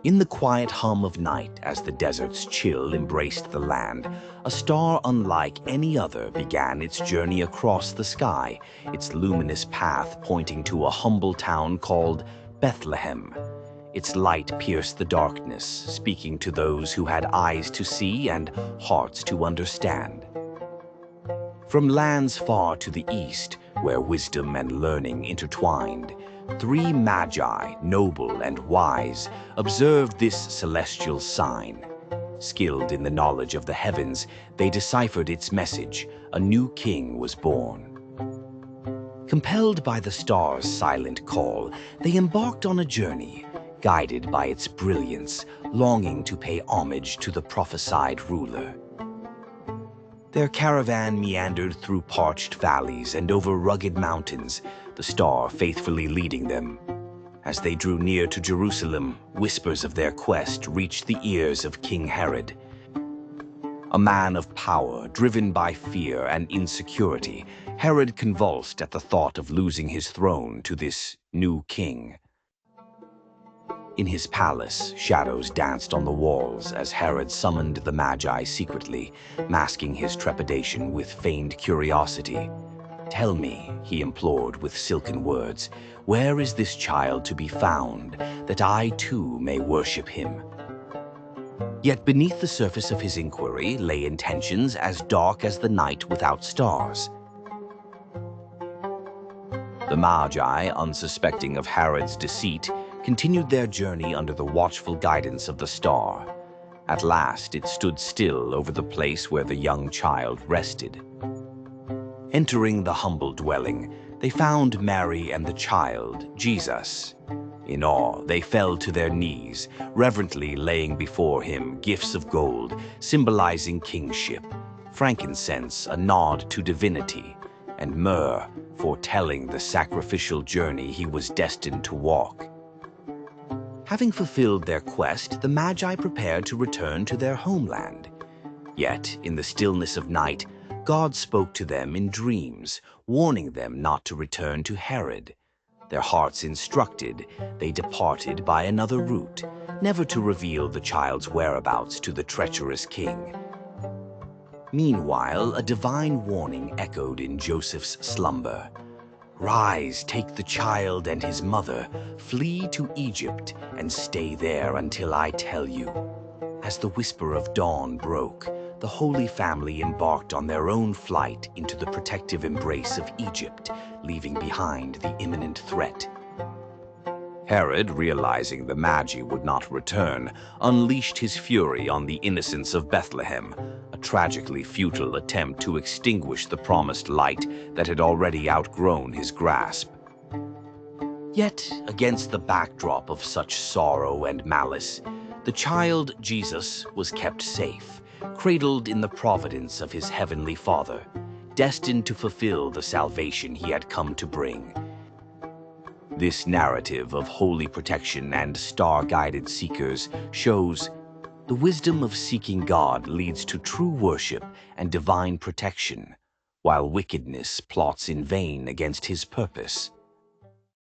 In the quiet hum of night, as the desert's chill embraced the land, a star unlike any other began its journey across the sky, its luminous path pointing to a humble town called Bethlehem. Its light pierced the darkness, speaking to those who had eyes to see and hearts to understand. From lands far to the east, where wisdom and learning intertwined, three Magi, noble and wise, observed this celestial sign. Skilled in the knowledge of the heavens, they deciphered its message: a new king was born. Compelled by the star's silent call, they embarked on a journey, guided by its brilliance, longing to pay homage to the prophesied ruler. Their caravan meandered through parched valleys and over rugged mountains, the star faithfully leading them. As they drew near to Jerusalem, whispers of their quest reached the ears of King Herod. A man of power, driven by fear and insecurity, Herod convulsed at the thought of losing his throne to this new king. In his palace, shadows danced on the walls as Herod summoned the Magi secretly, masking his trepidation with feigned curiosity. "Tell me," he implored with silken words, "where is this child to be found, that I too may worship him?" Yet beneath the surface of his inquiry lay intentions as dark as the night without stars. The Magi, unsuspecting of Herod's deceit, continued their journey under the watchful guidance of the star. At last it stood still over the place where the young child rested. Entering the humble dwelling, they found Mary and the child, Jesus. In awe, they fell to their knees, reverently laying before him gifts of gold, symbolizing kingship, frankincense, a nod to divinity, and myrrh, foretelling the sacrificial journey he was destined to walk. Having fulfilled their quest, the Magi prepared to return to their homeland. Yet, in the stillness of night, God spoke to them in dreams, warning them not to return to Herod. Their hearts instructed, they departed by another route, never to reveal the child's whereabouts to the treacherous king. Meanwhile, a divine warning echoed in Joseph's slumber. "Rise, take the child and his mother, flee to Egypt, and stay there until I tell you." As the whisper of dawn broke, the Holy Family embarked on their own flight into the protective embrace of Egypt, leaving behind the imminent threat. Herod, realizing the Magi would not return, unleashed his fury on the innocents of Bethlehem, a tragically futile attempt to extinguish the promised light that had already outgrown his grasp. Yet, against the backdrop of such sorrow and malice, the child Jesus was kept safe, cradled in the providence of his heavenly Father, destined to fulfill the salvation he had come to bring. This narrative of holy protection and star-guided seekers shows the wisdom of seeking God leads to true worship and divine protection, while wickedness plots in vain against his purpose.